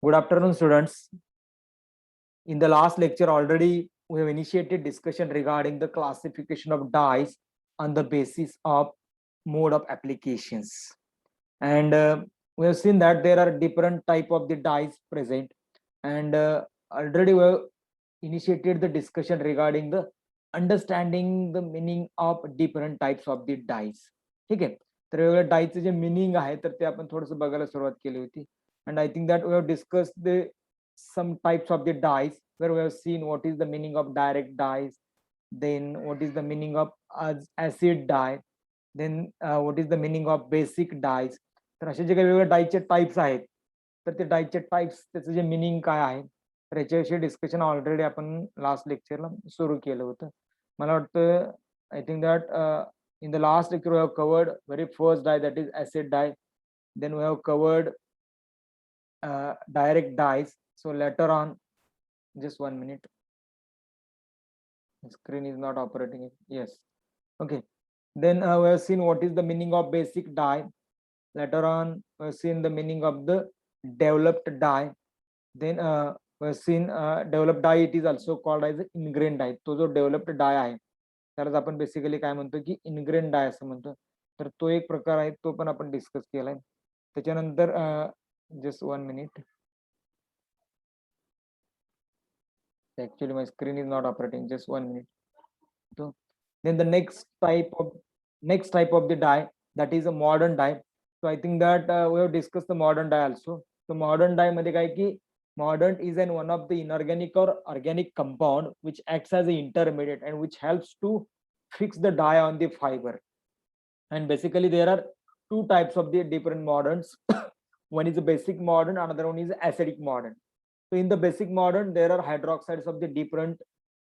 Good afternoon, students. In the last lecture, already we have initiated discussion regarding the classification of dyes on the basis of mode of applications. And we have seen that there are different type of the dyes present. And already we have initiated the discussion regarding the understanding the meaning of different types of the dyes. ठीक आहे, तर वेगवेगळ्या डायचं जे meaning आहे तर ते आपण थोडंसं बघायला सुरुवात केली होती. And I think that we have discussed some types of the dyes where we have seen what is the meaning of direct dyes, then what is the meaning of acid dye, then what is the meaning of basic dyes. तर असे जे काही वेगवेगळे डायचे types आहेत तर ते डायचे types त्याचं जे मिनिंग काय आहे तर याच्याविषयी डिस्कशन ऑलरेडी आपण लास्ट लेक्चरला सुरू केलं होतं. मला वाटतं I think that in the last lecture we have covered very first dye, that is acid dye. Then we have covered direct dyes. So later on, just 1 minute, the screen is not operating. Yes, okay. Then we have seen what is the meaning of basic dye. Later on we have seen the meaning of the developed dye. Then we have seen developed dye, it is also called as ingrained dye. तो जो developed dye आहे त्यालाच आपण basically काय म्हणतो की ingrained डाय असं म्हणतो. तर तो एक प्रकार आहे, तो पण आपण डिस्कस केलाय. त्याच्यानंतर just 1 minute, actually my screen is not operating, just 1 minute. So then the next type of the dye, that is a modern dye. So I think that we have discussed the modern dye also. So modern dye मध्ये काय की modern is an one of the inorganic or organic compound which acts as an intermediate and which helps to fix the dye on the fiber. And basically there are two types of the different moderns. One is a basic modern, another one is acidic modern. So in the basic modern there are hydroxides of the different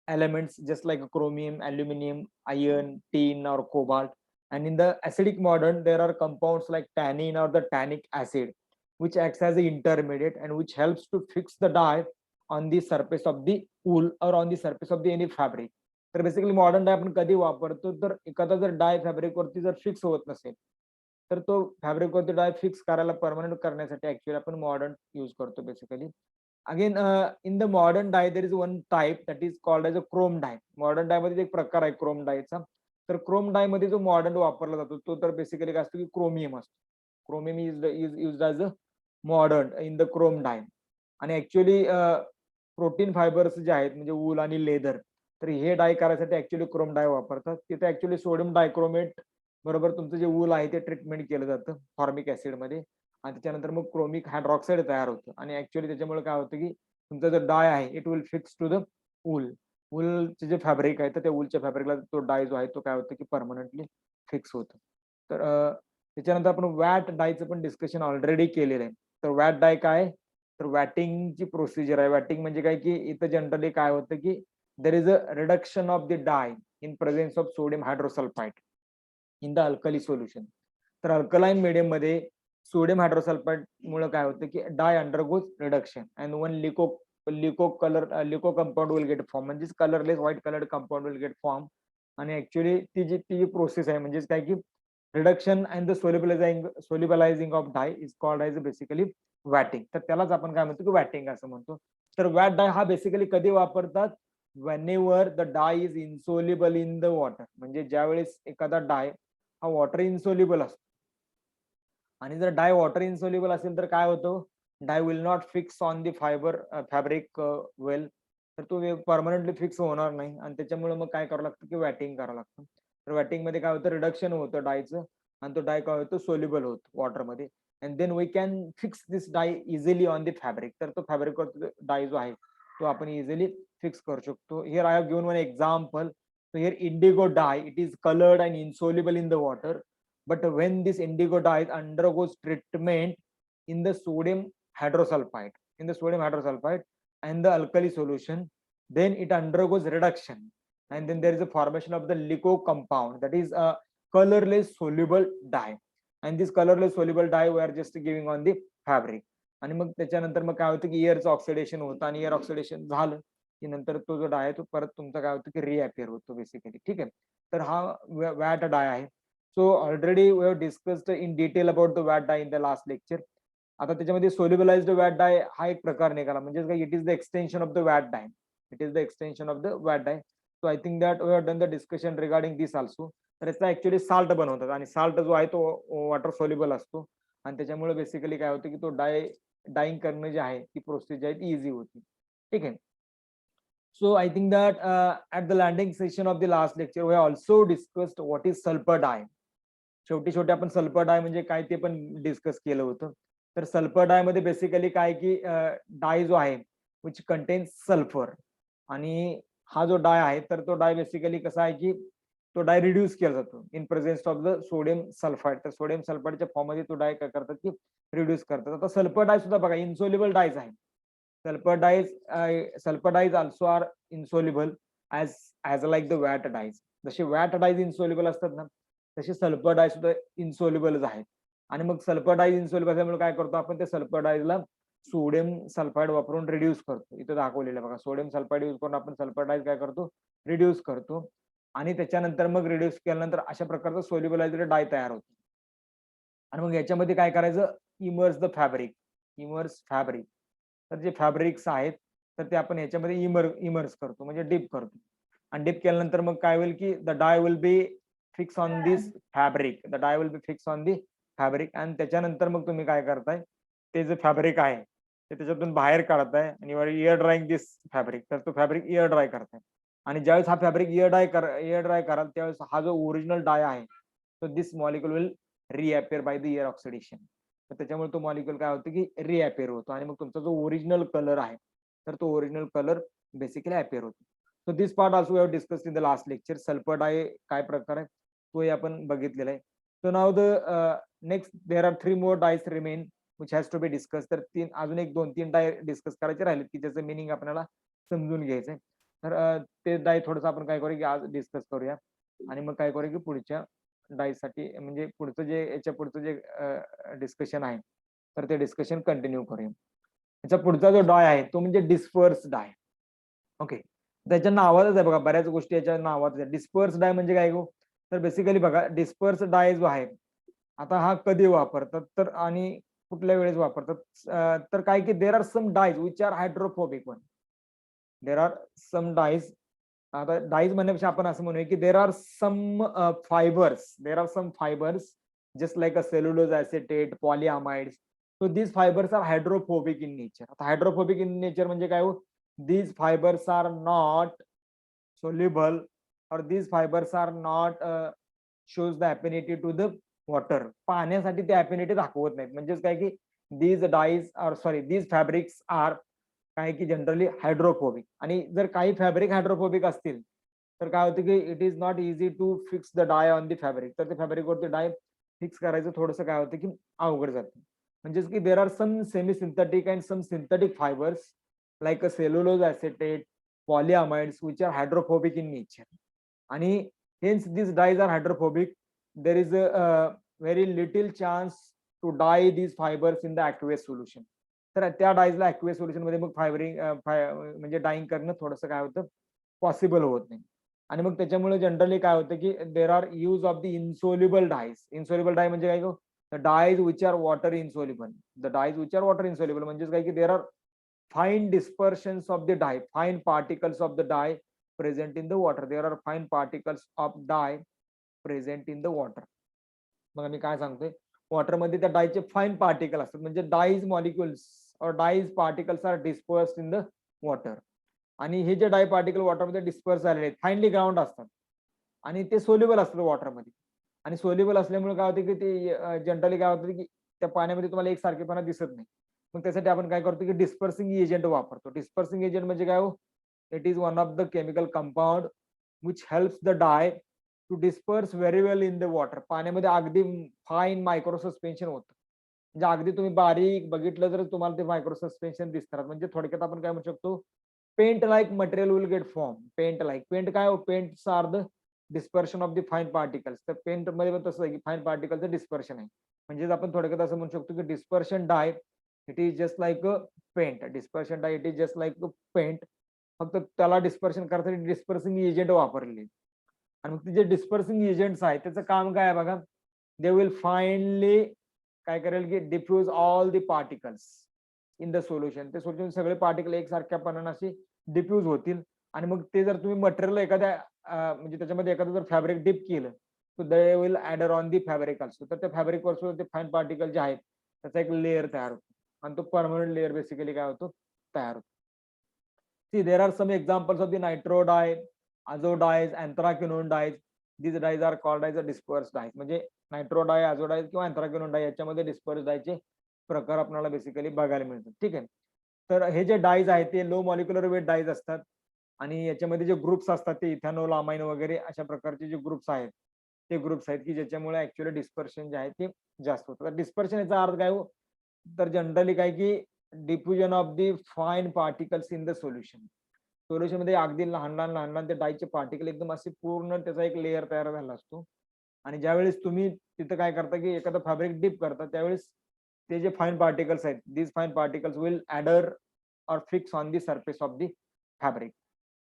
elements just like chromium, aluminum, iron, tin or cobalt. And in the acidic modern there are compounds like tannin or the tannic acid which acts as an intermediate and which helps to fix the dye on the surface of the wool or on the surface of the any fabric. तर basically modern डाय आपण कधी वापरतो तर एखादा जर डाय fabric वरती जर fix होत नसेल तर तो फॅब्रिक वरती डाय फिक्स करायला परमनंट करण्यासाठी ऍक्च्युअली आपण मॉडर्न यूज करतो basically. Again in the modern dye there is one type that is called as a chrome dye. Modern dye मध्ये एक प्रकार आहे क्रोम डायचा. तर क्रोम डाय मध्ये जो मॉडर्न वापरला जातो तो तर बेसिकली काय असतो की क्रोमियम असतो. Chromium is used as a modern in the chrome dye. आणि ऍक्च्युअली प्रोटीन फायबर्स जे आहेत म्हणजे वूल आणि लेदर तर हे डाय करायसाठी ऍक्च्युअली क्रोम डाय वापरतात. तिथे ऍक्च्युअली सोडियम डायक्रोमेट बरोबर तुमचं जे वूल आहे ते ट्रीटमेंट केलं जातं फॉर्मिक ऍसिड मध्ये आणि त्याच्यानंतर मग क्रोमिक हायड्रॉक्साईड तयार होतं आणि ऍक्च्युअली त्याच्यामुळे काय होतं की तुमचा जो डाय आहे it will fix to the wool. वूलचे जे फॅब्रिक आहे तर त्या वूलच्या फॅब्रिकला तो डाय जो आहे तो काय होतं की परमनंटली फिक्स होतं. तर त्याच्यानंतर आपण वॅट डायचं पण डिस्कशन ऑलरेडी केलेलं आहे. तर वॅट डाय काय तर वॅटिंगची प्रोसिजर आहे. वॅटिंग म्हणजे काय की इथं जनरली काय होतं की there is a reduction of the dye in presence of sodium hydrosulfide in the alkali solution. तर अल्कलाइन मीडियम मध्ये सोडियम हायड्रोसल्फाइड मुळे काय होतं की dye undergoes reduction and one leuco compound will get form, म्हणजेच colourless white coloured compound will get form. आणि actually ती जी प्रोसेस आहे म्हणजेच काय की reduction and the solubilising of dye is called as basically vatting. तर त्यालाच आपण काय म्हणतो की वॅटिंग असं म्हणतो. तर वॅट डाय हा बेसिकली कधी वापरतात whenever the dye is insoluble in the water. म्हणजे ज्यावेळेस एखादा डाय हा वॉटर इन्सोल्युबल असतो आणि जर डाय वॉटर इन्सोल्युबल असेल तर काय होतं dye will not fix on the fibre fabric well. तर तो परमनंटली फिक्स होणार नाही आणि त्याच्यामुळे मग काय करावं लागतं की वॅटिंग करावं लागतं. तर वॅटिंग मध्ये काय होतं रिडक्शन होतं डायचं आणि तो डाय काय होतो सोल्युबल होतो वॉटरमध्ये and then we can fix this dye easily on the fabric. तर तो फॅब्रिकवर डाय जो आहे तो आपण इझिली फिक्स करू शकतो. Here I have given one example. So here indigo dye, it is colored and insoluble in the water, but when this indigo dye undergoes treatment in the sodium hydrosulfide and the alkali solution, then it undergoes reduction and then there is a formation of the lico compound, that is a colorless soluble dye. And this colorless soluble dye we are just giving on the fabric. आणि मग त्याच्यानंतर मग काय होतं की एअरचं oxidation होतं आणि air oxidation झालं की नंतर तो जो डाय आहे तो परत तुमचा काय होतो की रिअपिअर होतो बेसिकली. ठीक आहे, तर हा वॅट डाय आहे. So already we have discussed in detail about the vat dye in the last lecture. आता त्याच्यामध्ये सोल्युबलाइज्ड वॅट डाय हा एक प्रकार निघाला, म्हणजे काय, it is the extension of the vat dye, it is the extension of the vat dye. So I think that we have done the discussion regarding this also. तर याचा ऍक्च्युअली साल्ट बनवतात आणि साल्ट जो आहे तो water soluble असतो आणि त्याच्यामुळे बेसिकली काय होतं की तो डाईंग करणं जे आहे ती प्रोसेस जी आहे ती इझी होती. ठीक आहे. So I think that at the landing session of the last lecture, we have also discussed what is sulfur dye. शेवटी शेवटी आपण सल्फर डाय म्हणजे काय ते पण डिस्कस केलं होतं. तर सल्फर डाय मध्ये बेसिकली काय की डाय जो आहे विच कंटेन्स सल्फर, आणि हा जो डाय आहे तर तो डाय बेसिकली कसा आहे की तो डाय रिड्यूस केला जातो in presence of the sodium sulphide. तर सोडियम सल्फाइडच्या फॉर्म मध्ये तो डाय काय करतात की रिड्यूस करतात. आता सल्फर डाय सुद्धा बघा इन्सोल्युबल डायज आहे. sulfur dyes also are insoluble as like the watt dies. जसे वॅट डाईज इन्सोल्युबल असतात ना तसे सल्फर डाय सुद्धा इन्सोल्युबलच आहेत. आणि मग सल्फर डाईज इन्सोल्युबल असल्यामुळे काय करतो आपण, त्या सल्फर डाईजला सोडियम सल्फाइड वापरून रिड्यूस करतो. इथं दाखवलेलं बघा, सोडियम सल्फाइड यूज करून आपण सल्फर डाईज काय करतो, रिड्यूस करतो. आणि त्याच्यानंतर मग रिड्यूस केल्यानंतर अशा प्रकारचं सोल्युबलाइज्ड डाय तयार होतो. आणि मग याच्यामध्ये काय करायचं, immerse the fabric, immerse fabric. तर जे फॅब्रिक्स आहेत तर ते आपण याच्यामध्ये इमर्स करतो म्हणजे डीप करतो. आणि डीप केल्यानंतर मग काय होईल की the dye will be fix on this fabric, the dye will be fix on the fabric. आणि त्याच्यानंतर मग तुम्ही काय करताय, ते जे फॅब्रिक आहे ते त्याच्यातून बाहेर काढताय आणि एअर ड्राईंग दिस फॅब्रिक. तर तो फॅब्रिक एअर ड्राय करताय. आणि ज्यावेळेस हा फॅब्रिक एअर ड्राय कराल त्यावेळेस हा जो ओरिजिनल डाय आहे तो this molecule will reappear by the air oxidation. तर त्याच्यामुळे तो मॉलिक्युल काय होतो की रिअपिअर होतो आणि मग तुमचा जो ओरिजिनल कलर आहे तर तो ओरिजिनल कलर बेसिकली अपिअर होतो. So this part also we have discussed in the last lecture. Sulphur dye काय प्रकार आहे तोही आपण बघितलेला आहे. So now the next there are 3 more dyes remain which has to be discuss. तर अजून 2-3 डाय डिस्कस करायचे राहिले की ज्याचं मिनिंग आपल्याला समजून घ्यायचंय. तर ते डाय थोडस आपण काय करूया की आज डिस्कस करूया आणि मग काय करूया की पुढच्या डायसाठी म्हणजे पुढचं जे याच्या पुढचं जे डिस्कशन आहे तर ते डिस्कशन कंटिन्यू करूया. याचा पुढचा जो डाय आहे तो म्हणजे डिस्पर्स डाय. ओके, त्याच्या नावातच आहे बघा, बऱ्याच गोष्टी याच्या नावात आहे. डिस्पर्स डाय म्हणजे काय गो, तर बेसिकली बघा डिस्पर्स डाय जो आहे आता हा कधी वापरतात तर आणि कुठल्या वेळेस वापरतात, तर काय की there are some dyes which are hydrophobic one. There are some dyes, आता डाईज म्हणण्यापेक्षा आपण असं म्हणूया की there are some fibres just like a cellulose acetate, polyamides. So these fibres are hydrophobic in nature. आता हायड्रोफोबिक इन नेचर म्हणजे काय हो, these fibres are not soluble और these fibres are not shows the affinity to the water. पाण्यासाठी ते affinity दाखवत नाहीत. म्हणजेच काय की दीज फॅब्रिक्स आर काय की जनरली हायड्रोफोबिक. आणि जर काही फॅब्रिक हायड्रोफोबिक असतील तर काय होतं की it is not easy to fix the dye on the fabric. तर ते फॅब्रिकवरती डाय फिक्स करायचं थोडंसं काय होतं की अवघड जातं. म्हणजेच की there are some semi synthetic and some synthetic fibres like a cellulose acetate, polyamides which are hydrophobic in nature. आणि hence this dyes are hydrophobic. There is a very little chance to dye these fibres in the aqueous solution. तर त्या डायजला aqueous solution मध्ये मग म्हणजे dyeing करणं थोडंसं काय होतं पॉसिबल होत नाही. आणि मग त्याच्यामुळे जनरली काय होतं की there are use of the insoluble dyes. Insoluble dye म्हणजे काय, the dyes which are water insoluble. The dyes which are water insoluble म्हणजे काय की there are fine dispersions of the dye, fine particles of the dye present in the water. There are fine particles of dye present in the water. मग मी काय सांगतोय, वॉटरमध्ये त्या डायचे fine particle असतात. म्हणजे डाईज मॉलिक्युल्स और dyes particles are dispersed in the water. आणि हे जे डाय पार्टिकल वॉटरमध्ये डिस्पर्स झालेले आहेत फाईनली ग्राउंड असतात आणि ते सोल्युबल असतात वॉटरमध्ये. आणि सोल्युबल असल्यामुळे काय होते की ते जनरली काय होतं की त्या पाण्यामध्ये तुम्हाला एकसारखेपणा दिसत नाही. मग त्यासाठी आपण काय करतो की डिस्पर्सिंग एजंट वापरतो. डिस्पर्सिंग एजंट म्हणजे काय हो, it is one of the chemical compound which helps the dye to disperse very well in the water. पाण्यामध्ये अगदी फाईन मायक्रो सस्पेन्शन होतं. म्हणजे अगदी तुम्ही बारीक बघितलं तर तुम्हाला ते मायक्रो सस्पेन्शन दिसतात. म्हणजे थोडक्यात आपण काय म्हणू शकतो, paint like material will get form. Paint like, paint काय हो, paints are the dispersion of the fine particles. तर पेंट मध्ये पण तसं आहे की फाईन पार्टिकलचं डिस्पर्शन आहे. म्हणजेच आपण थोडक्यात असं म्हणू शकतो की dispersion dye it is just like a paint. Dispersion dye it is just like a paint. फक्त त्याला डिस्पर्शन करण्यासाठी डिस्पर्सिंग एजंट वापरले. आणि मग ते जे डिस्पर्सिंग एजंट्स आहेत त्याचं काम काय आहे बघा, दे विल फाईनली काय करेल की diffuse all the particles in the solution. ते सोल्युशन सगळे पार्टिकल एकसारख्यापणाने असे डिफ्यूज होतील आणि मग ते जर तुम्ही मटेरियल एखाद्या म्हणजे त्याच्यामध्ये एखादं जर फॅब्रिक डिप केलं तर they will adder on the fabric also. तर त्या फॅब्रिकवर सुद्धा ते फाईन पार्टिकल जे आहेत त्याचा एक लेअर तयार होतो आणि तो परमनंट लेअर बेसिकली काय होतो तयार होतो. See, there are some examples of the nitro dye, azo dyes, anthraquinone dyes. These dyes are called as a dispersed dyes. म्हणजे नायट्रो डाय, आझो डाय किंवा अँथ्राक्विनोन डाय याच्यामध्ये डिस्पर्स डायचे प्रकार आपल्याला बेसिकली बघायला मिळतात. ठीक आहे. तर हे जे डाईज आहेत ते लो मॉलिक्युलर वेट डाईज असतात आणि याच्यामध्ये जे ग्रुप्स असतात ते इथेनॉल, अमाइन वगैरे अशा प्रकारचे जे ग्रुप्स आहेत ते ग्रुप्स आहेत की ज्याच्यामुळे ऍक्च्युअली डिस्पर्शन जे आहे ते जास्त होतं. डिस्पर्शन याचा अर्थ काय हो, तर जनरली काय की diffusion of the fine particles in the solution. Solution मध्ये अगदी लहान लहान लहान लहान ते डायचे पार्टिकल एकदम असे पूर्ण त्याचा एक लेअर तयार झाला असतो आणि ज्यावेळेस तुम्ही तिथं काय करता की एखादं फॅब्रिक डिप करता त्यावेळेस ते जे फाईन पार्टिकल्स आहेत these fine particles will adder or fix on the surface of the fabric.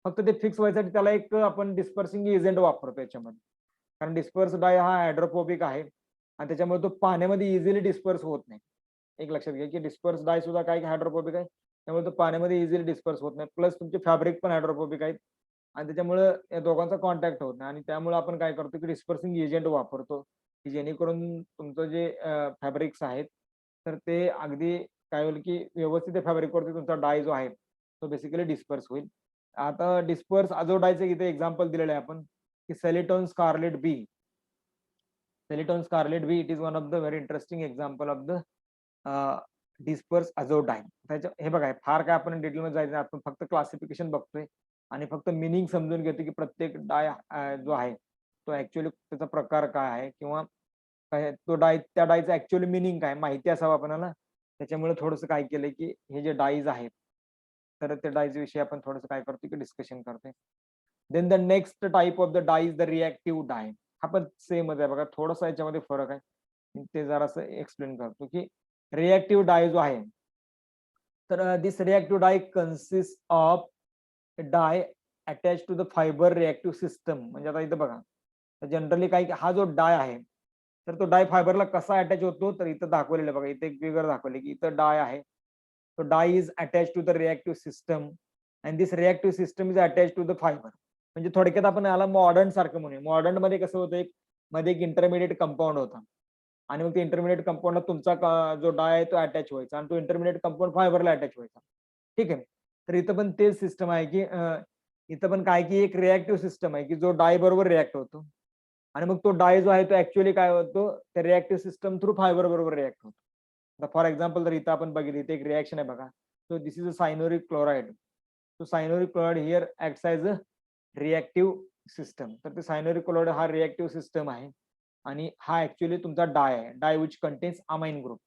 फक्त ते फिक्स व्हायसाठी त्याला एक आपण डिस्पर्सिंग एजंट वापरतो याच्यामध्ये, कारण डिस्पर्स डाय हा हायड्रोफोबिक आहे आणि त्याच्यामुळे तो पाण्यामध्ये इझिली डिस्पर्स होत नाही. एक लक्षात घ्या की डिस्पर्स डाय सुद्धा काय हायड्रोफोबिक आहे, त्यामुळे तो पाण्यामध्ये इझिली डिस्पर्स होत नाही. प्लस तुमचे फॅब्रिक पण हायड्रोफोबिक आहेत आणि त्याच्यामुळे या दोघांचा कॉन्टॅक्ट होत नाही आणि त्यामुळे आपण काय करतो की डिस्पर्सिंग एजंट वापरतो की जेणेकरून तुमचं जे फॅब्रिक्स आहेत तर ते अगदी काय होईल की व्यवस्थित फॅब्रिकवरती तुमचा डाय जो आहे तो बेसिकली डिस्पर्स होईल. आता डिस्पर्स आझो डायचं इथे एक्झाम्पल दिलेलं आहे आपण की Celliton scarlet B. Celliton scarlet B it is one of the very interesting example of the disperse azo dye. त्याच्या हे बघा फार काय आपण डिटेलमध्ये जायचं, आपण फक्त क्लासिफिकेशन बघतोय आणि फक्त मिनिंग समजून घेतो की प्रत्येक डाय जो आहे तो ऍक्च्युअली त्याचा प्रकार काय आहे किंवा तो डाय त्या डायचं ऍक्च्युअली मिनिंग काय माहिती असावं आपल्याला. त्याच्यामुळे थोडंसं काय केलंय की हे जे डाईज आहेत तर त्या डाईज विषयी आपण थोडंसं काय करतो की डिस्कशन करतोय. Then the next type of the dye is the reactive dye. हा पण सेमच आहे बघा, थोडासा याच्यामध्ये फरक आहे ते जरासं एक्सप्लेन करतो की रिएक्टिव्ह डाय जो आहे तर this reactive dye consist of dye attach to the fiber reactive system. म्हणजे आता इथं बघा जनरली काय हा जो डाय आहे तर तो डाय फायबरला कसा अटॅच होतो तर इथं दाखवलेलं बघा, इथे एक फिगर दाखवले की इथं डाय आहे. तो dye is attach to the reactive system and this reactive system is attach to the fiber. म्हणजे थोडक्यात आपण याला मॉडर्न सारखं म्हणूया. मॉडर्न मध्ये कसं होतं, एक मध्ये एक इंटरमिडिएट कंपाऊंड होता आणि मग ते इंटरमिडिएट कंपाऊंडला तुमचा जो डाय आहे तो अटॅच व्हायचा आणि तो इंटरमिडिएट कंपाऊंड फायबरला अटॅच व्हायचा. ठीक आहे. तर इथं पण तेच सिस्टम आहे की इथं पण काय की एक रिएक्टिव्ह सिस्टम आहे की जो डाय बरोबर रिॲक्ट होतो आणि मग तो डाय जो आहे तो ऍक्च्युअली काय होतो त्या रिएक्टिव्ह सिस्टम थ्रू फायबर बरोबर रिॲक्ट होतो. फॉर एक्झाम्पल जर इथं आपण बघितलं इथे एक रिएक्शन आहे बघा, so this is a cyanuric chloride. So cyanuric chloride here acts as a reactive system. तर ते सायनोरिक क्लोराइड हा रिएक्टिव्ह सिस्टम आहे आणि हा ऍक्च्युअली तुमचा डाय आहे, dye which contains amine group.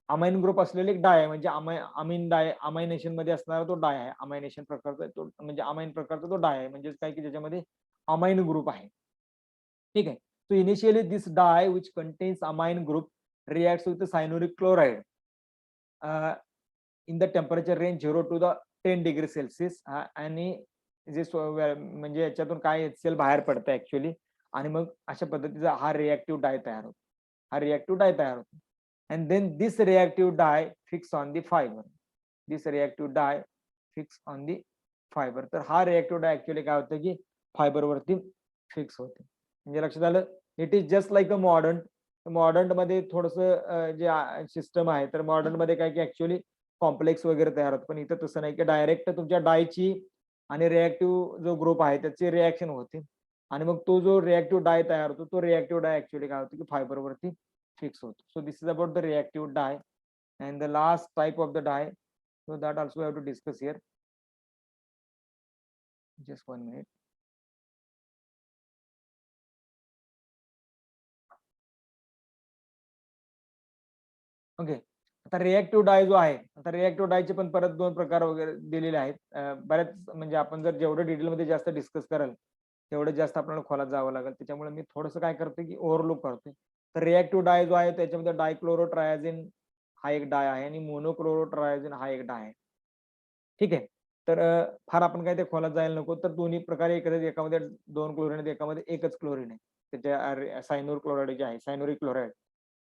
Amine group असलेले एक डाय आहे म्हणजे अमीन डाय अमायनेशन मध्ये असणारा तो डाय आहे. अमायनेशन प्रकारचा तो म्हणजे अमाइन प्रकारचा तो डाय आहे म्हणजे काय की ज्याच्यामध्ये अमाइन ग्रुप आहे. ठीक आहे. So initially this dye which contains amine group reacts with the cyanuric chloride in the temperature range 0 to the 10 degree Celsius आणि जे म्हणजे याच्यातून काय HCl बाहेर पडतं ऍक्च्युअली आणि मग अशा पद्धतीचा हा रिएक्टिव्ह डाय तयार होतो. हा रिएक्टिव्ह डाय तयार होतो and then this reactive dye fix on the fibre. This reactive dye fix on the fibre. तर हा रिएक्टिव्ह डाय ऍक्च्युअली काय होतं की फायबर वरती फिक्स होते. म्हणजे लक्षात आलं, it is just like a modern. Modern मध्ये थोडस जे सिस्टम आहे तर मॉडर्न मध्ये काय की ऍक्च्युअली कॉम्प्लेक्स वगैरे तयार होतं, पण इथं तसं नाही की डायरेक्ट तुमच्या डायची आणि रिएक्टिव्ह जो ग्रुप आहे त्याची रिएक्शन होते आणि मग तो जो रिएक्टिव्ह डाय तयार होतो तो रिएक्टिव्ह डाय ऍक्च्युअली काय होतो की फायबर वरती फिक्स होतो. So this is about the reactive dye and the last type of the dye, so that also have to discuss here. Just 1 minute. Okay. आता रिएक्टिव्ह डाय जो आहे, आता रिएक्टिव्ह डायचे पण परत 2 प्रकार वगैरे दिलेले आहेत. बऱ्याच म्हणजे आपण जर जेवढं डिटेलमध्ये जास्त डिस्कस कराल तेवढं जास्त आपल्याला खोलात जावं लागेल. त्याच्यामुळे मी थोडंसं काय करते की ओव्हरलुक करतोय. तर रिएक्टिव्ह डाय जो आहे त्याच्यामध्ये डायक्लोरोट्रायझिन हा एक डाय आहे आणि मोनोक्लोरोट्रायझिन हा एक डाय आहे. ठीक आहे. तर फार आपण काय ते खोलात जायला नको. तर दोन्ही प्रकारे एकामध्ये 2 क्लोरीन आहेत, एकामध्ये एकच क्लोरीन आहे. त्याच्या सायनोर क्लोराइड जे आहे सायनोरिक क्लोराइड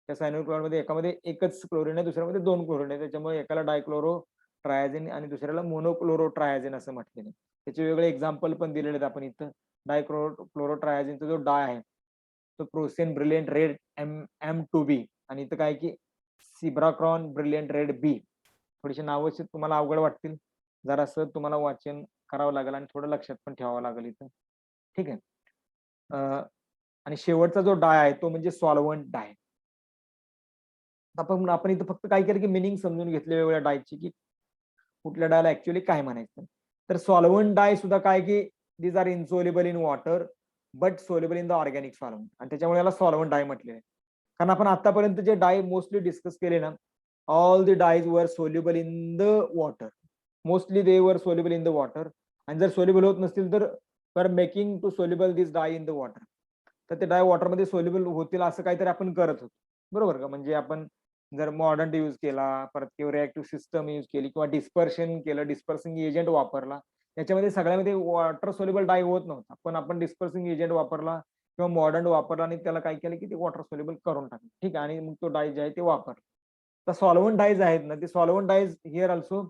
त्या सायनोइक क्लोराइडमध्ये एकामध्ये एकच क्लोरीन आहे, दुसऱ्यामध्ये 2 क्लोरीन आहे. त्याच्यामुळे एकाला डायक्लोरो ट्रायझिन आणि दुसऱ्याला मोनोक्लोरो ट्रायझिन असं म्हटलेलं आहे. त्याचे वेगळे एक्झाम्पल पण दिलेले आहेत आपण इथं. डायक्लोरो ट्रायझिनचा जो डाय आहे तो प्रोसेन ब्रिलियंट रेड M2B आणि इथं काय की सिब्राक्रॉन ब्रिलियंट रेड बी. थोडीशी नावं तुम्हाला अवघड वाटतील, जरासं तुम्हाला वाचन करावं लागेल आणि थोडं लक्षात पण ठेवावं लागेल इथं. ठीक आहे. आणि शेवटचा जो डाय आहे तो म्हणजे सॉल्व्हंट डाय. आपण इथं फक्त काय केलं की मिनिंग समजून घेतले वेगवेगळ्या डायची, की कुठल्या डायला ऍक्च्युअली काय म्हणायचं. तर सॉल्व्हंट डाय सुद्धा काय की these are insoluble in water but soluble in the organic solvent, आणि त्याच्यामुळे याला सॉल्व्हंट डाय म्हटले आहे. कारण आपण आतापर्यंत जे डाय मोस्टली डिस्कस केले ना, ऑल द डायज वर soluble in the water. Mostly they वर सोल्युबल इन द वॉटर. आणि जर सोल्युबल होत नसतील तर for making to soluble this dye in the water, तर ते डाय वॉटरमध्ये सोल्युबल होतील असं काहीतरी आपण करत होतो, बरोबर का. म्हणजे आपण जर मॉडर्न यूज केला, परत किंवा रिएक्टिव्ह सिस्टम यूज केली, किंवा डिस्पर्शन केलं, डिस्पर्सिंग एजंट वापरला, त्याच्यामध्ये सगळ्यामध्ये वॉटर सोल्युबल डाय होत नव्हता, पण आपण डिस्पर्सिंग एजंट वापरला किंवा मॉडर्न वापरला आणि त्याला काय केलं की ते वॉटर सोल्युबल करून टाकलं. ठीक आहे. आणि मग तो डाय जे आहे ते वापरला. तर सॉल्व्हंट डायज आहेत ना, ते solvent dyes here also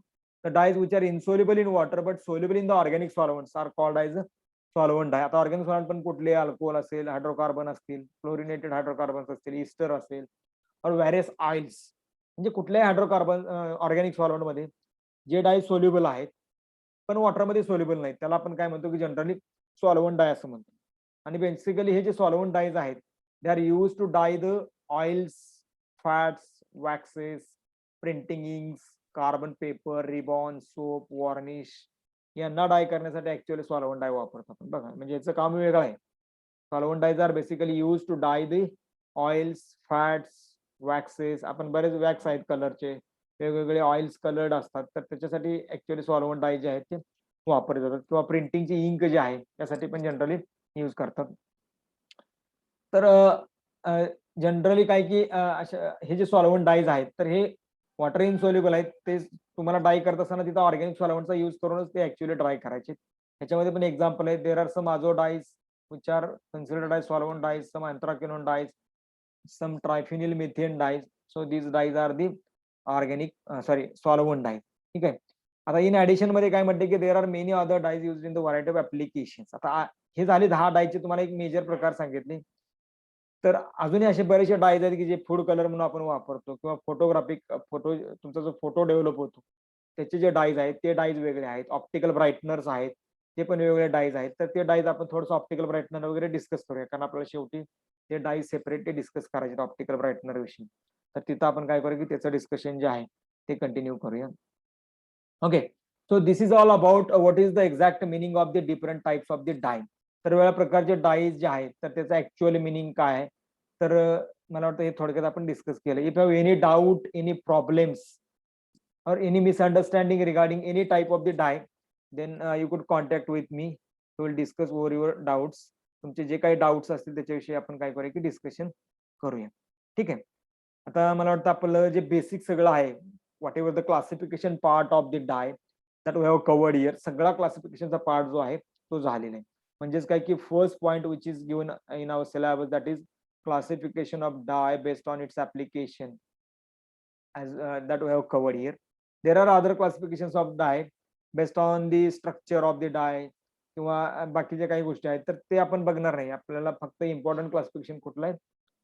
the dyes which are insoluble in water but soluble in the organic solvents are called as solvent dye. आता ऑर्गॅनिक सॉल्व्हंट पण कुठले, अल्कोहोल असेल, हायड्रोकार्बन असतील, फ्लोरिनेटेड हायड्रोकार्बन्स असतील, इस्टर असेल, और व्हॅरियस ऑइल्स. म्हणजे कुठल्याही हायड्रोकार्बन ऑर्गॅनिक सॉल्व्हंट मध्ये जे डाय सोल्युबल आहेत पण वॉटरमध्ये सोल्युबल नाहीत, त्याला आपण काय म्हणतो की जनरली सॉल्व्हंट डाय असं म्हणतो. आणि बेसिकली हे जे सॉल्व्हंट डायज आहेत they are use to dye the oils, fats, waxes, printing inks, carbon paper, ribbon, soap, varnish यांना डाय करण्यासाठी ऍक्च्युअली सॉल्व्हंट डाय वापरतात. बघा, म्हणजे याचं काम वेगळं आहे. Solvent dyes are basically use to dye the oils, fats, waxes. आपण बरेच वॅक्स आहेत कलरचे, वेगवेगळे ऑइल्स कलर्ड असतात, तर त्याच्यासाठी ऍक्च्युअली सॉल्व्हंट डाय जे आहेत ते वापरले जातात. किंवा प्रिंटिंगची इंक जे आहे त्यासाठी पण जनरली यूज करतात. तर जनरली काय की अशा हे जे सॉल्व्हंट डायज आहेत तर हे वॉटर इनसोल्युबल आहेत. ते तुम्हाला डाय करत असताना तिथं ऑर्गॅनिक सॉल्व्हंटचा यूज करूनच ते ऍक्च्युअली ड्राय करायचे. ह्याच्यामध्ये पण एक्झाम्पल आहे. There are some azo dyes which are considered as solvent dyes, some anthraquinone dyes, some triphenyl methane dyes. So these dyes are the organic solvent dyes. ठीक आहे. आता in addition मध्ये काय म्हणते की there R many other dyes use in the variety of applications. आता हे झाले 10 डायचे तुम्हाला एक मेजर प्रकार सांगितले. तर अजूनही असे बरेचसे डायज आहेत की जे फूड कलर म्हणून आपण वापरतो, किंवा फोटोग्राफिक तुमचा जो फोटो डेव्हलप होतो त्याचे जे डायज आहेत ते डायज वेगळे आहेत. ऑप्टिकल ब्राईटनर्स आहेत, ते पण वेगवेगळे डायज आहेत. तर ते डायज आपण थोडंसं ऑप्टिकल ब्राईटनर वगैरे डिस्कस करूया, कारण आपल्याला शेवटी ते डायज सेपरेटली डिस्कस करायचे ऑप्टिकल ब्राईटनर विषयी. तर तिथं आपण काय करूया की त्याचं डिस्कशन जे आहे ते कंटिन्यू करूया. Okay, so this is all about what is the exact meaning of the different types of the dye. तर वेगळ्या प्रकारचे डायज जे आहेत तर त्याचं ऍक्च्युअल मिनिंग काय आहे, तर मला वाटतं हे थोडक्यात आपण डिस्कस केलं. If have any doubt, any problems or any misunderstanding regarding any type of the dye, then you could contact with me. We will discuss over your doubts. तुमचे जे काही डाऊट्स असतील त्याच्याविषयी आपण काय करूया की डिस्कशन करूया. ठीक आहे. आता मला वाटतं आपलं जे बेसिक सगळं आहे, whatever the classification part of the dye that we have covered here, सगळा क्लासिफिकेशनचा पार्ट जो आहे तो झालेला आहे. म्हणजेच काय की first point which is given in our syllabus that is classification of dye based on its application as that we have covered here. There are other classifications of dye based on the structure of the dye किंवा बाकीच्या काही गोष्टी आहेत, तर ते आपण बघणार नाही. आपल्याला फक्त इम्पॉर्टंट क्लासिफिकेशन कुठलं आहे,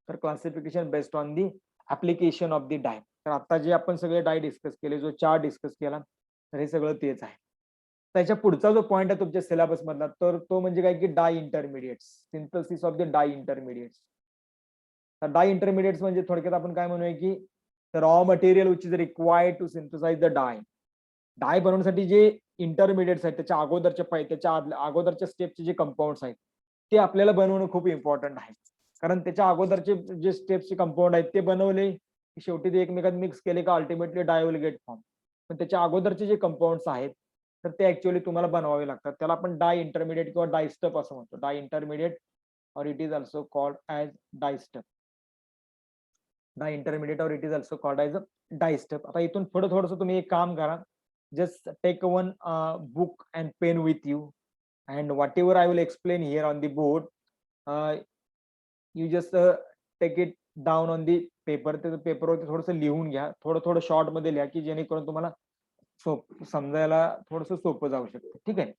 तर classification based on the application of the dye. तर आता जे आपण सगळे डाय डिस्कस केले, जो चार्ट डिस्कस केला, तर हे सगळं तेच आहे. त्याच्या पुढचा जो पॉइंट आहे तुमच्या सिलेबस मधला, तर तो म्हणजे काय की dye intermediates, synthesis of the dye intermediates. तर डाय इंटरमिडिएट्स म्हणजे थोडक्यात आपण काय म्हणूया की the raw material which is required to synthesize the dye. डाय बनवण्यासाठी जे इंटरमिडिएट्स आहेत त्याच्या अगोदरच्या स्टेपचे जे कंपाऊंड्स आहेत ते आपल्याला बनवणं खूप इम्पॉर्टंट आहे. कारण त्याच्या अगोदरचे जे स्टेप्सचे कंपाऊंड आहेत ते बनवले की शेवटी ते एकमेकात मिक्स केले का ultimately dye will get form. पण त्याच्या अगोदरचे जे कंपाऊंड्स आहेत तर ते ऍक्च्युअली तुम्हाला बनवावे लागतात. त्याला आपण डाय इंटरमिडिएट किंवा डायस्टप असं म्हणतो. Dye intermediate or it is also called as dyestuff. Dye intermediate or it is also called as a dyestuff. आता इथून पुढे थोडंसं तुम्ही एक काम करा, just take one book and pen with you and whatever I will explain here on the board, you just take it down on the paper, ते पेपरवरती थोडंसं लिहून घ्या, थोडं थोडं शॉर्ट मध्ये लिहा, की जेणेकरून तुम्हाला समजायला थोडंसं सोपं जाऊ शकतं. ठीक आहे.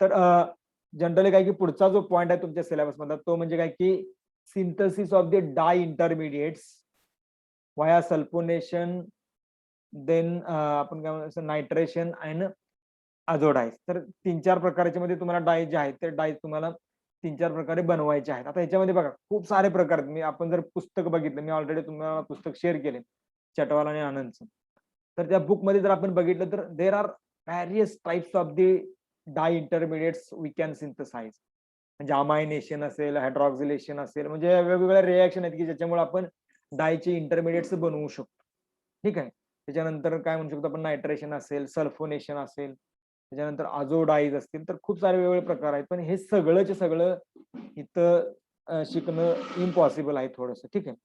तर जनरली काय की पुढचा जो पॉईंट आहे तुमच्या सिलेबस मधला तो म्हणजे काय की synthesis of the dye intermediates via sulphonation, then आपण काय म्हणतो नायट्रेशन अँड आझोडाईज. तर 3-4 प्रकारच्या मध्ये तुम्हाला डाय जे आहेत ते डाय तुम्हाला 3-4 प्रकारे बनवायचे आहेत. आता याच्यामध्ये बघा खूप सारे प्रकार आहेत. आपण जर पुस्तक बघितलं, मी ऑलरेडी तुम्हाला पुस्तक शेअर केले चटवाल आणि आनंदचं. तर त्या बुक मध्ये जर आपण बघितलं तर there are various types of the dye intermediates we can synthesise. म्हणजे अमायनेशन असेल, हायड्रॉक्सिलेशन असेल, म्हणजे वेगवेगळ्या रिएक्शन आहेत की ज्याच्यामुळे आपण डायचे इंटरमिडिएट्स बनवू शकतो. ठीक आहे. त्याच्यानंतर काय म्हणू शकतो आपण नायट्रेशन असेल, सल्फोनेशन असेल, त्याच्यानंतर आझोडाईज असतील, तर खूप सारे वेगवेगळे प्रकार आहेत. पण हे सगळंच सगळं इथं शिकणं इम्पॉसिबल आहे थोडंसं. ठीक आहे.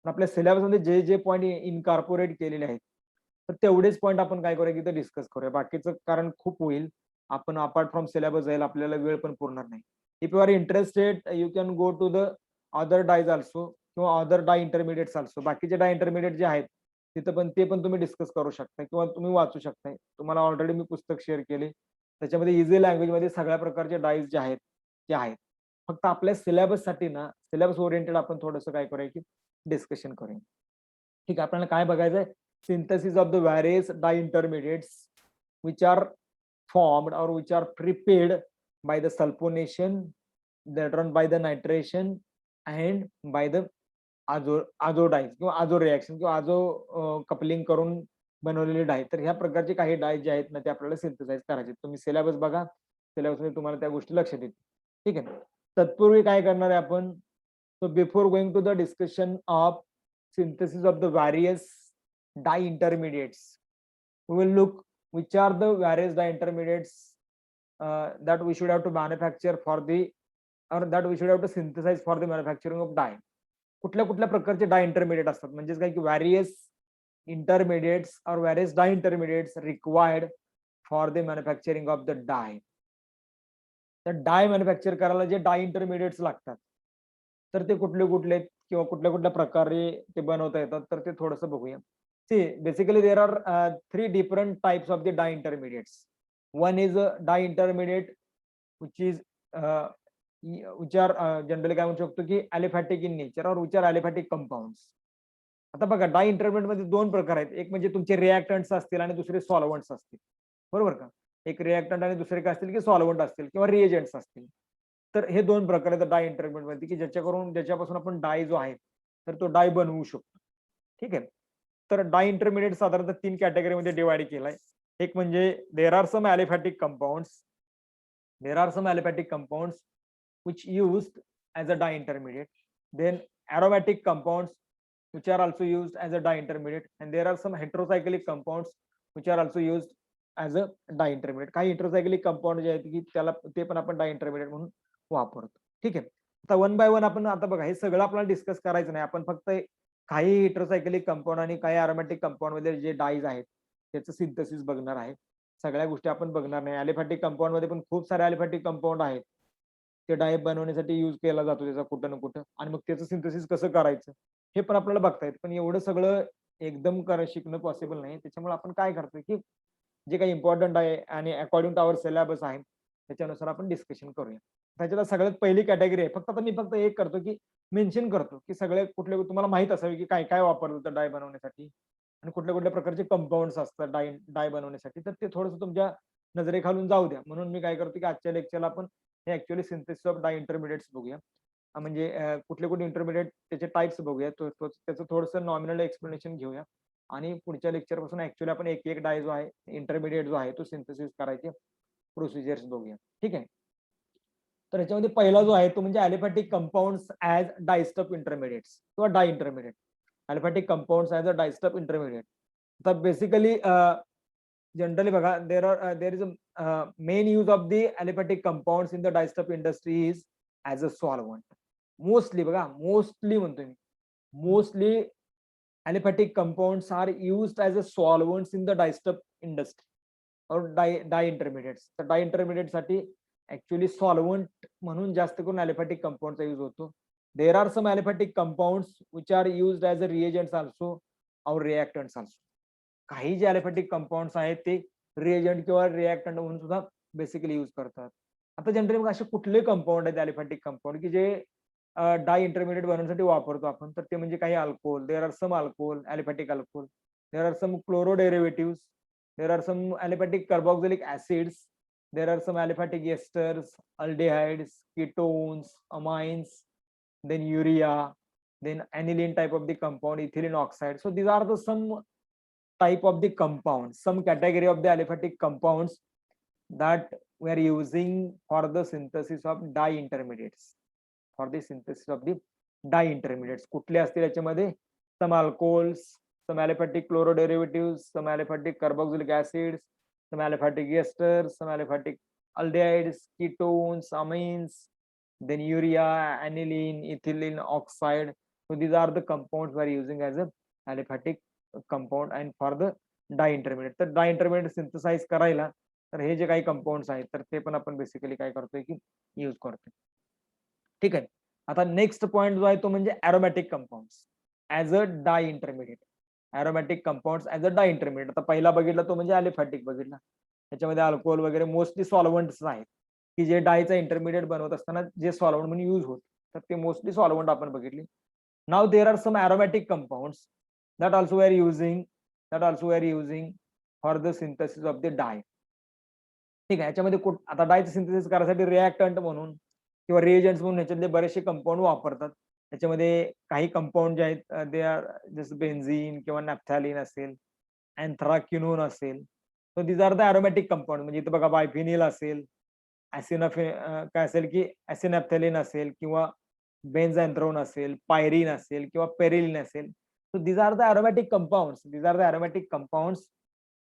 पण आपल्या सिलेबसमध्ये जे जे पॉईंट इनकॉर्पोरेट केलेले आहेत तर तेवढेच पॉईंट आपण काय करूया की डिस्कस करूया. बाकीचं कारण खूप होईल, आपण अपार्ट फ्रॉम सिलेबस जाईल, आपल्याला वेळ पण पुरणार नाही. If you are interested you can go to the other dyes also किंवा अदर डाय इंटरमिडिएट्स ऑल्सो. बाकीचे डाय इंटरमिडिएट जे आहेत तिथं पण ते पण तुम्ही डिस्कस करू शकता किंवा तुम्ही वाचू शकताय. तुम्हाला ऑलरेडी मी पुस्तक शेअर केले, त्याच्यामध्ये इझी लँग्वेज मध्ये सगळ्या प्रकारचे डायज जे आहेत ते आहेत. फक्त आपल्या सिलेबस साठी ना, सिलेबस ओरिएंटेड आपण थोडंसं काय करूया की डिस्कशन करूया. ठीक आहे. आपल्याला काय बघायचंय, synthesis of the various di-intermediates which are formed or which are prepared by the sulfonation, that run by the nitration and by the azo-dies किंवा azo reaction किंवा azo कपलिंग करून बनवलेले डाय. तर ह्या प्रकारचे काही डाय जे आहेत ना ते आपल्याला सिंथेसाइज करायचे. तुम्ही सिलेबस बघा, सिलेबस मध्ये तुम्हाला त्या गोष्टी लक्षात येतील. ठीक आहे. तत्पूर्वी काय करणार आहे आपण, so before going to the discussion of synthesis of the various dye intermediates, we will look which are the various dye intermediates that we should have to manufacture for the, or that we should have to synthesize for the manufacturing of dye. कुठल्या कुठल्या प्रकारचे डाय intermediate असतात, म्हणजेच काय की various intermediates और various dye intermediates required for the manufacturing of the dye. तर dye manufacture करायला जे डाय इंटरमिडिएट्स लागतात तर ते कुठले कुठले किंवा कुठल्या कुठल्या प्रकारे ते बनवता येतात तर ते थोडंसं बघूया. See basically there are 3 different types of the dye intermediates. One is dye intermediate which is which are generally काय म्हणू शकतो की ॲलिफॅटिक इन नेचर और which are ॲलिफॅटिक कंपाऊंड्स. आता बघा डाय इंटरमिडिएट मध्ये दोन प्रकार आहेत, एक म्हणजे तुमचे रिएक्टंट्स असतील आणि दुसरे सॉल्व्हंट्स असतील, बरोबर का. एक रिएक्टंट आणि दुसरे काय असतील की सॉल्व्हंट असतील किंवा रिएजंट्स असतील. तर हे दोन प्रकार आहेत डाय इंटरमिडिएट मध्ये की ज्याच्यापासून आपण डाय जो आहे तर तो डाय बनवू शकतो. ठीक आहे. तर डाय इंटरमिडिएट साधारणतः 3 कॅटेगरीमध्ये डिवाइड केलाय. एक म्हणजे there are some aliphatic compounds, which used as a dye intermediate, then aromatic compounds which are also used as a dye intermediate, and there are some heterocyclic compounds which are also used as a dye intermediate. काही heterocyclic compound जे आहेत की त्याला ते पण आपण dye intermediate म्हणून वापरतो. ठीक आहे. आता वन बाय वन आपण आता बघा हे सगळं आपल्याला डिस्कस करायचं नाही, आपण फक्त काही हेटेरोसायक्लिक कंपाऊंड आणि काही अरोमॅटिक कंपाऊंड मध्ये जे डाईज आहेत त्याचं सिंथेसिस बघणार आहे. सगळ्या गोष्टी आपण बघणार नाही. ॲलिफॅटिक कंपाऊंड मध्ये पण खूप सारे ॲलिफॅटिक कंपाऊंड आहेत, ते डाय बनवण्यासाठी यूज केला जातो त्याचा कुठं ना कुठं, आणि मग त्याचं सिंथेसिस कसं करायचं हे पण आपल्याला बघता येतं. पण एवढं सगळं एकदम शिकणं पॉसिबल नाही. त्याच्यामुळे आपण काय करतोय की जे काही इम्पॉर्टंट आहे आणि अकॉर्डिंग टू आवर सिलेबस आहे त्याच्यानुसार आपण डिस्कशन करूया. त्याच्यात सगळ्यात पहिली कॅटेगरी आहे, फक्त मी एक करतो की मेन्शन करतो की सगळे कुठले तुम्हाला माहित असावे की काय काय वापरलं जातं डाय बनवण्यासाठी आणि कुठल्या कुठल्या प्रकारचे कंपाऊंड्स असतात डाय बनवण्यासाठी. तर ते थोडंसं तुमच्या नजरेखालून जाऊ द्या, म्हणून मी काय करतो की आजच्या लेक्चरला आपण हे actually synthesis of dye intermediates बघूया. म्हणजे कुठले कुठले इंटरमिडिएट त्याचे टाइप्स बघूया, त्याचं थोडंसं नॉमिनल एक्सप्लेनेशन घेऊया आणि पुढच्या लेक्चर पासून ऍक्च्युअली आपण एक एक डाय जो आहे इंटरमिडिएट जो आहे तो सिंथेसिस करायचे प्रोसिजर्स बघूया. ठीक आहे. तर याच्यामध्ये पहिला जो आहे तो म्हणजे aliphatic compounds as dyestuff intermediates किंवा dye intermediate. Aliphatic compounds as a dyestuff intermediate. तर बेसिकली जनरली बघा there is a main use of the aliphatic compounds in the dyestuff industry is as a solvent. Mostly बघा, mostly म्हणतोय मी, mostly aliphatic compounds are used as a solvents in the dyestuff industry or dye intermediates. तर dye intermediate साठी actually solvent म्हणून जास्त करून aliphatic कंपाऊंडचा use होतो. there are some aliphatic compounds which are used as a reagents also or reactants also. काही जे aliphatic compounds आहेत ते reagent किंवा reactant म्हणून सुद्धा बेसिकली यूज करतात. आता जनरली असे कुठले कंपाऊंड आहेत aliphatic कंपाऊंड की जे डाय इंटरमिडिएट बनवण्यासाठी वापरतो आपण, तर ते म्हणजे काही alcohol. There are some alcohol, aliphatic alcohol. There are some chloro derivatives. There are some aliphatic carboxylic acids. There are some aliphatic esters, aldehydes, ketones, amines, then urea, then aniline type of the compound, ethylene oxide. So these are the some type of the compounds, some category of the aliphatic compounds that we are using for the synthesis of dye intermediates. For the synthesis of the dye intermediates. कुठले असतील याच्यामध्ये? Some alcohols, some aliphatic chloroderivatives, some aliphatic carboxylic acids, some aliphatic esters, some aliphatic aldehydes, ketones, amines, then urea, aniline, ethylene oxide. So these are the compounds we are using as a aliphatic compound and for the dye intermediate. तर dye intermediate synthesize करायला तर हे जे काही compounds आहेत तर ते पण आपण बेसिकली काय करतोय की यूज करतोय. ठीक आहे. आता नेक्स्ट पॉइंट जो आहे तो म्हणजे aromatic compounds as a dye intermediate. Aromatic compounds as a dye intermediate. आता पहिला बघितला तो म्हणजे अलिफॅटिक बघितला. त्याच्यामध्ये अल्कोहोल वगैरे मोस्टली सॉल्व्हंट्स आहेत की जे डायचा इंटरमिडिएट बनवत असताना जे सॉल्व्हंट म्हणून यूज होत, तर ते मोस्टली सॉल्व्हंट आपण बघितली. नाव there are some aromatic compounds that also we are using for the synthesis of the dye. ठीक आहे. याच्यामध्ये आता डायचं सिंथेसिस करायसाठी रिएक्टंट म्हणून किंवा रिएजंट्स म्हणून याच्यातले बरेचसे कंपाऊंड वापरतात. त्याच्यामध्ये काही कंपाऊंड जे आहेत दे आर जसं बेन्झीन किंवा नॅफ्थॅलिन असेल, अँथ्राक्विनोन असेल. So these are the aromatic compound. म्हणजे इथं बघा बायफिनिल असेल, काय असेल की ॲसिनॅफ्थॅलिन असेल किंवा बेन्झॅन्थ्रोन असेल, पायरीन असेल किंवा पेरिलिन असेल. So these are the aromatic compounds. These are the aromatic compounds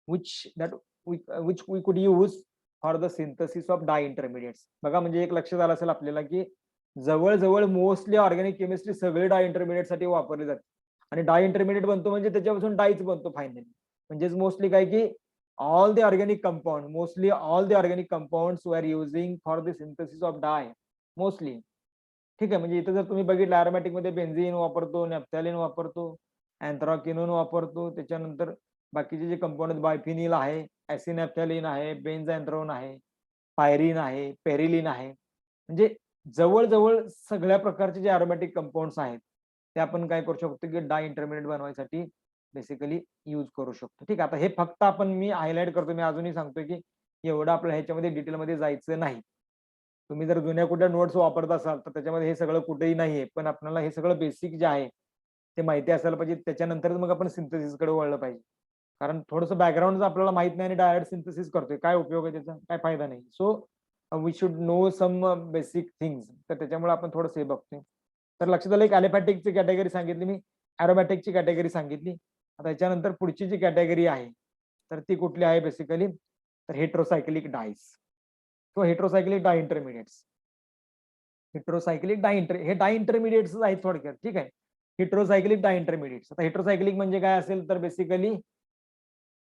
which we could use for the synthesis of dye intermediates. बघा म्हणजे एक लक्षात आलं असेल आपल्याला की जवळजवळ मोस्टली ऑर्गॅनिक केमिस्ट्री सगळे डाय इंटरमिडिएट साठी वापरले जाते आणि डाय इंटरमिडिएट बनतो म्हणजे त्याच्यापासून डायच बनतो फायनली. म्हणजेच मोस्टली काय की all the organic compounds we are using for the synthesis of dye mostly. ठीक आहे. म्हणजे इथं जर तुम्ही बघितलं अरोमॅटिक मध्ये बेन्झीन वापरतो, नॅफ्थॅलिन वापरतो, अँथ्राक्विनोन वापरतो, त्याच्यानंतर बाकीचे जे कंपाऊंड बायफिनिल आहे, ॲसिनॅफ्थॅलिन आहे, बेन्झॅन्थ्रोन आहे, पायरीन आहे, पेरिलिन आहे. म्हणजे जवळजवळ सगळ्या प्रकारचे जे अरोमॅटिक कंपाऊंड्स आहेत ते आपण काय करू शकतो की डाय इंटरमिडिएट बनवायसाठी बेसिकली यूज करू शकतो. ठीक आहे. आता हे फक्त आपण मी हायलाइट करतो. मी अजूनही सांगतोय की एवढं आपल्या ह्याच्यामध्ये डिटेलमध्ये जायचं नाही. तुम्ही जर जुन्या कुठल्या नोट्स वापरत असाल तर त्याच्यामध्ये हे सगळं कुठेही नाहीये. पण आपल्याला हे सगळं बेसिक जे आहे ते माहिती असायला पाहिजे. त्याच्यानंतरच मग आपण सिंथेसिसकडे वळलं पाहिजे. कारण थोडंसं बॅकग्राऊंड आपल्याला माहित नाही आणि डायरेक्ट सिंथेसिस करतोय, काय उपयोग आहे त्याचा, काय फायदा नाही. So we should know some basic things. तर त्याच्यामुळे आपण थोडंसं हे बघतोय. तर लक्षात आलं, एक अलिफॅटिकची कॅटेगरी सांगितली मी, अरोमॅटिकची कॅटेगरी सांगितली. आता याच्यानंतर पुढची जी कॅटेगरी आहे तर ती कुठली आहे बेसिकली, तर हेट्रोसायक्लिक डायस किंवा हेट्रोसायक्लिक डाय इंटरमिडिएट्स. हे डाय इंटरमिडिएट्स आहेत थोडक्यात. ठीक आहे. हेट्रोसायक्लिक डाय इंटरमिडिएट्स. आता हेट्रोसायक्लिक म्हणजे काय असेल तर बेसिकली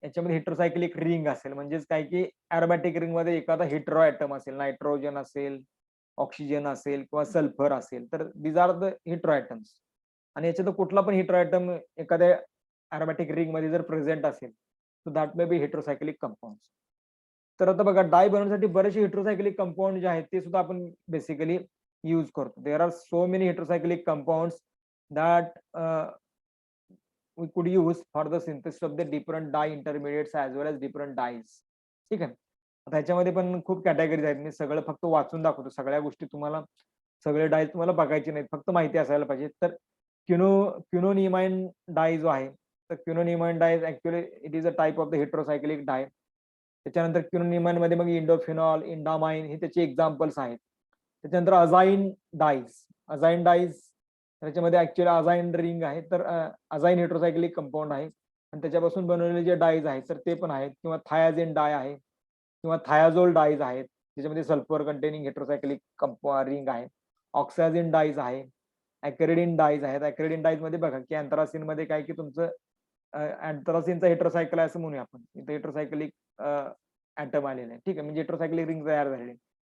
याच्यामध्ये हेट्रोसायक्लिक रिंग असेल. म्हणजेच काय की अरोमॅटिक रिंग मध्ये एखादा हेट्रो ॲटम असेल, नायट्रोजन असेल, ऑक्सिजन असेल किंवा सल्फर असेल, तर these are the heteroatoms. आणि याच्यात कुठला पण हेट्रो ॲटम एखाद्या अरोमॅटिक रिंग मध्ये जर प्रेझेंट असेल तर that may be heterocyclic compound. तर आता बघा डाय बनवण्यासाठी बरेचसे हेट्रोसायक्लिक कंपाऊंड जे आहेत ते सुद्धा आपण बेसिकली यूज करतो. There are so many heterocyclic compound that we could use for the synthesis of the different dye intermediates as well as different dyes. ठीक आहे. आता ह्याच्यामध्ये पण खूप कॅटेगरीज आहेत. मी सगळं फक्त वाचून दाखवतो. सगळ्या गोष्टी तुम्हाला, सगळे डाय तुम्हाला बघायचे नाहीत, फक्त माहिती असायला पाहिजे. तर क्विनोनिमाइन डाय जो आहे, तर quinonimine dye actually it is a type of the heterocyclic dye. त्याच्यानंतर क्विनोनिमाइन मध्ये मग इंडोफिनॉल, इंडामाइन हे त्याचे एक्झाम्पल्स आहेत. त्याच्यानंतर अझाईन डाईज त्याच्यामध्ये ऍक्च्युअली अझाईन रिंग आहे, तर अझाईन हेट्रोसायक्लिक कंपाऊंड आहे आणि त्याच्यापासून बनवलेले जे डाईज आहेत तर ते पण आहेत. किंवा थायाझिन डाय आहे किंवा थायाझोल डाईज आहेत, त्याच्यामध्ये सल्फर कंटेनिंग हेट्रोसायक्लिक रिंग आहे. ऑक्साझिन डाईज आहे, ऍक्रेडिन डाईज आहेत. ऍक्रेडिन डाईज मध्ये बघा की अँथ्रासिन मध्ये काय की तुमचं अँथ्रासिनचा हेट्रोसायकल आहे असं म्हणूया आपण. इथे हेट्रोसायक्लिक ऍटम आलेले आहे. ठीक आहे. म्हणजे हेट्रोसायक्लिक रिंग तयार झालेली.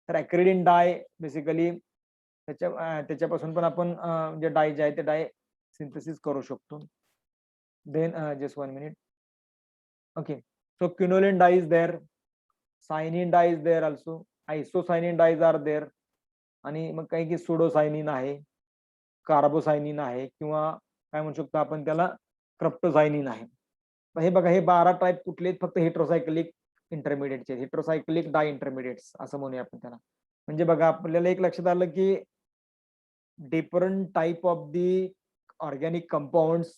तर ऍक्रेडिन डाय बेसिकली त्याच्यापासून पण आपण जे डाय जे आहे ते डाय सिंथेसिस करू शकतो. Then just 1 minute. Okay, so quinoline dye is there, cyanine dye is there also, isocyanine dyes are there, आणि मग काही की सुडोसायनिन आहे, कार्बोसायनिन आहे, किंवा काय म्हणू शकतो आपण त्याला क्रिप्टोसायनिन आहे. हे बघा, हे 12 टाईप कुठले आहेत? फक्त हेट्रोसायक्लिक इंटरमिडिएटचे, हेट्रोसायक्लिक डाय इंटरमिडिएट्स असं म्हणूया आपण त्याला. म्हणजे बघा, आपल्याला एक लक्षात आलं की different type of the organic compounds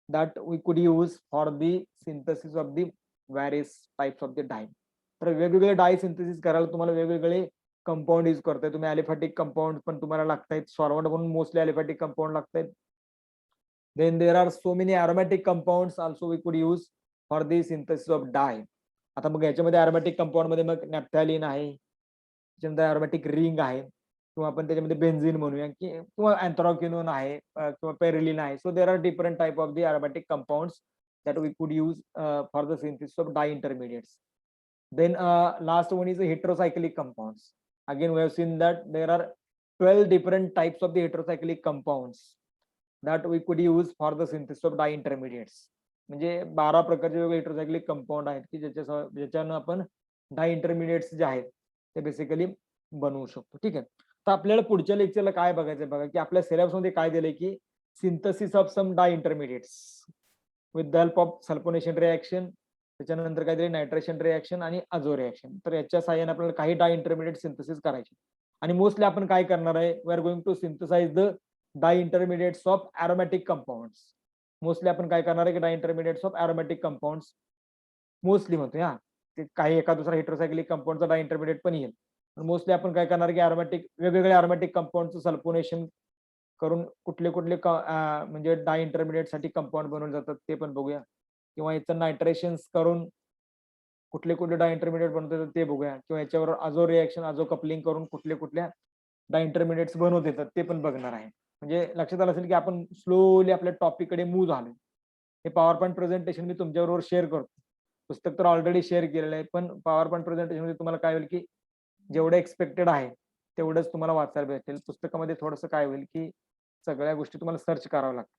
that we could use for the synthesis of the various types of the dye. तर वेगवेगळे डाय सिंथेसिस करायला तुम्हाला वेगवेगळे कंपाऊंड यूज करताय तुम्ही. ॲलिफॅटिक कंपाऊंड पण तुम्हाला लागतायत, सॉल्व्हंट म्हणून मोस्टली ॲलिफॅटिक कंपाऊंड लागतायत. Then there are so many aromatic compounds also we could use for the synthesis of dye. आता मग याच्यामध्ये aromatic compound मध्ये मग नॅफ्थॅलिन आहे, त्याच्यानंतर aromatic रिंग आहे, किंवा आपण त्याच्यामध्ये बेन्झिन म्हणूया, किंवा अँथ्राक्विनोन आहे, किंवा पेरिलिन आहे. So there are different type of the aromatic compounds that we could use for the synthesis of dye intermediates. Then last one is the heterocyclic compounds. Again, we have seen that there are 12 different types of the heterocyclic compounds that we could use for the synthesis of dye intermediates. म्हणजे 12 प्रकारचे वेगवेगळे हेटेरोसायक्लिक compound आहेत की ज्याच्यानं आपण डाय इंटरमिडिएट्स जे आहेत ते basically बनवू शकतो. ठीक आहे, तर आपल्याला पुढच्या लेक्चरला काय बघायचं बघा, की आपल्या सिलेबसमध्ये काय दिलंय की synthesis of some dye intermediates with the help of sulphonation reaction, त्याच्यानंतर काहीतरी नायट्रेशन रिएक्शन आणि अझो रिएक्शन. तर याच्या साहाय्याने आपल्याला काही डाय इंटरमिडिएट सिंथेसिस करायचे. आणि मोस्टली आपण काय करणार आहे, we are going to synthesize the dye intermediates of aromatic compounds. Mostly आपण काय करणार आहे की dye intermediates of aromatic compounds mostly म्हणतो. हा, ते काही एका दुसरा हेटेरोसायक्लिक कंपाऊंडचा डाय इंटरमिडिएट पण येईल, पण मोस्टली आपण काय करणार की एरोमॅटिक वेगवेगळे एरोमॅटिक कंपाऊंडचं सल्फोनेशन करून कुठले कुठले म्हणजे डाय इंटरमिडिएट साठी कंपाऊंड बनवले जातात ते पण बघूया, किंवा याचं नायट्रेशन करून कुठले कुठले डाय इंटरमिडिएट बनवतात ते बघूया, किंवा याच्यावर अझो रिएक्शन अझो कपलिंग करून कुठले कुठल्या डाय इंटरमिडिएट्स बनवत येतात ते पण बघणार आहे. म्हणजे लक्षात आलं असेल की आपण स्लोली आपल्या टॉपिक कडे मूव्ह झालो. हे पॉवर पॉईंट प्रेझेंटेशन मी तुमच्याबरोबर शेअर करतो. पुस्तक तर ऑलरेडी शेअर केलेलं आहे, पण पॉवर पॉईंट प्रेझेंटेशन मध्ये तुम्हाला काय होईल की जेवढं एक्सपेक्टेड आहे तेवढंच तुम्हाला वाचायला भेटेल. पुस्तकामध्ये थोडंसं काय होईल की सगळ्या गोष्टी तुम्हाला सर्च कराव्या लागतात.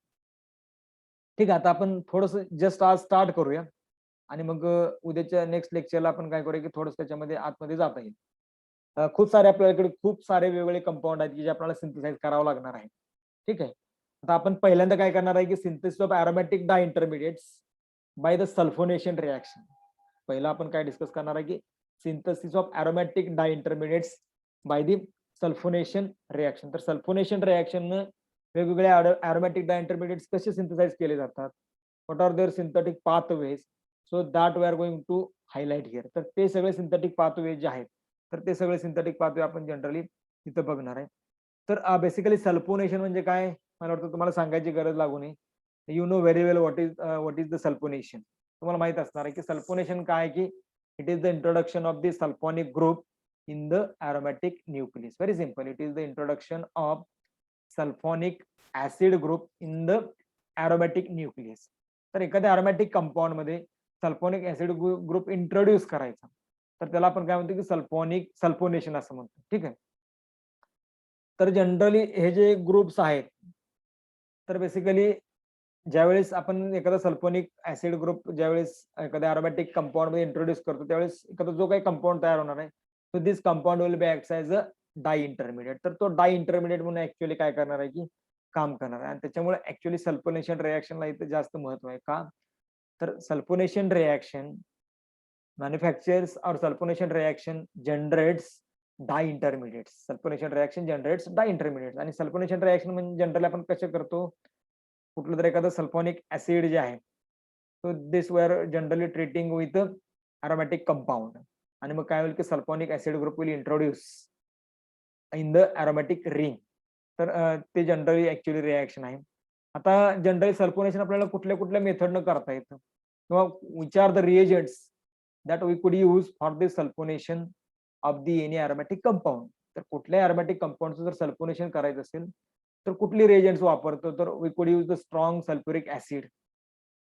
ठीक आहे, आता आपण थोडंसं जस्ट आज स्टार्ट करूया, आणि मग उद्याच्या नेक्स्ट लेक्चरला आपण काय करूया की थोडंसं त्याच्यामध्ये आतमध्ये जाता येईल. खूप सारे आपल्याकडे खूप सारे वेगवेगळे कंपाऊंड आहेत की जे आपल्याला सिंथेसाइज करावं लागणार आहे. ठीक आहे, आता आपण पहिल्यांदा काय करणार आहे की synthesis of aromatic dye intermediates by the sulphonation reaction. पहिला आपण काय डिस्कस करणार आहे की synthesis of aromatic dye intermediates by the sulphonation reaction. तर सल्फोनेशन रिएक्शन वेगवेगळे एरोमॅटिक डाय इंटरमिडिएट्स कसे सिंथेसाइज केले जातात, what are their synthetic pathways, so that we are going to highlight here. तर ते सगळे सिंथेटिक पाथवेज जे आहेत तर ते सगळे सिंथेटिक पाथवे आपण जनरली तिथं बघणार आहे. तर बेसिकली सल्फोनेशन म्हणजे काय, मला वाटतं तुम्हाला सांगायची गरज लागू नये. You know very well what is the sulphonation. तुम्हाला माहित असणार आहे की सल्फोनेशन काय, की it is the introduction of the sulphonic group in the aromatic nucleus. Very simple, it is the introduction of sulphonic acid group in the aromatic nucleus. तर एखाद्या aromatic compound मध्ये सल्फोनिक ऍसिड ग्रुप इंट्रोड्यूस करायचा तर त्याला आपण काय म्हणतो की सल्फोनेशन असं म्हणतो. ठीक आहे, तर जनरली हे जे ग्रुप्स आहेत तर बेसिकली ज्यावेळेस आपण एखादा सल्फोनिक ऍसिड ग्रुप ज्यावेळेस एखाद्या एरोमॅटिक कंपाऊंड मध्ये इंट्रोड्यूस करतो त्यावेळेस एखादा जो काही कंपाऊंड तयार होणार आहे तो this compound will be act as a dye intermediate. तर तो डाय इंटरमिडिएट म्हणून ऍक्च्युअली काय करणार आहे की काम करणार आहे, आणि त्याच्यामुळे ऍक्च्युअली सल्फोनेशन रिएक्शनला इथे जास्त महत्व आहे. का, तर sulphonation reaction manufactures or sulfonation reaction generates dye intermediates. Sulfonation reaction generates dye intermediates. आणि सल्फोनेशन रिएक्शन म्हणजे जनरली आपण कसं करतो, कुठलं तरी एखादं सल्फोनिक ऍसिड जे आहे so this we are generally treating with aromatic compound, आणि मग काय होईल की sulphonic acid group will introduce in the aromatic ring. तर ते जनरली ऍक्च्युअली रिएक्शन आहे. आता जनरली सल्फोनेशन आपल्याला कुठल्या कुठल्या मेथडनं करता येतं, किंवा which are the reagents that we could use for the sulfonation of the any aromatic compound. तर कुठल्या aromatic compound जर सल्फोनेशन करायचं असेल तर कुठले रिएजंट्स वापरतो, तर we could use the strong sulfuric acid.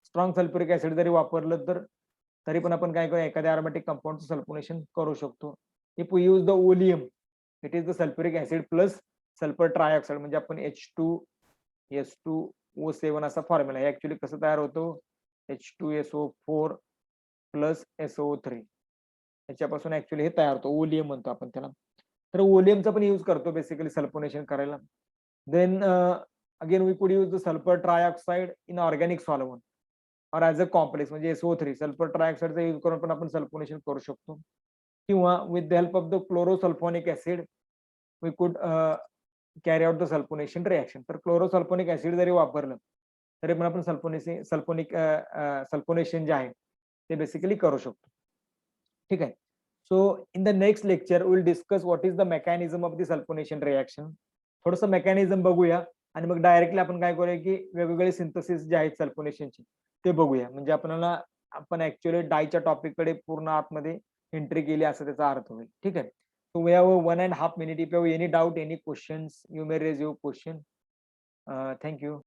Strong sulphuric acid जरी वापरलं तर तरी पण आपण काय करू, एखाद्या aromatic compoundचं सल्फोनेशन करू शकतो. If we use the oleum, it is the sulphuric acid plus sulphur trioxide म्हणजे आपण H2SO7 असा फॉर्म्युला आहे. ऍक्च्युली कसं तयार होतो H2SO4 प्लस SO3 याच्यापासून ऍक्च्युली हे तयार होतो, ओलियम म्हणतो आपण त्याला. तर ओलियमचा पण यूज करतो बेसिकली सल्फोनेशन करायला. देन अगेन वी कुड use the sulphur trioxide in organic solvent और ऍज अ कॉम्प्लेक्स म्हणजे SO3 सल्फर ट्रायऑक्साईडचा यूज करून पण आपण सल्फोनेशन करू शकतो. किंवा with the help of the chlorosulphonic acid we could carry out the sulphonation reaction. तर क्लोरोसल्फोनिक ऍसिड जरी वापरलं तरी पण आपण सल्फोनेशन जे आहे ते बेसिकली करू शकतो. ठीक आहे. So in the next lecture will discuss what is the mechanism of the sulphonation reaction. थोडंसं मेकॅनिझम बघूया आणि मग डायरेक्टली आपण काय करूया की वेगवेगळे सिंथेसिस जे आहेत सल्फोनेशनचे ते बघूया. म्हणजे आपण ऍक्च्युअली डायच्या टॉपिक कडे पूर्ण आतमध्ये एंट्री केली असं त्याचा अर्थ होईल. ठीक आहे. So we have a 1.5 minute. If you have any doubt, any questions, you may raise your question. Thank you.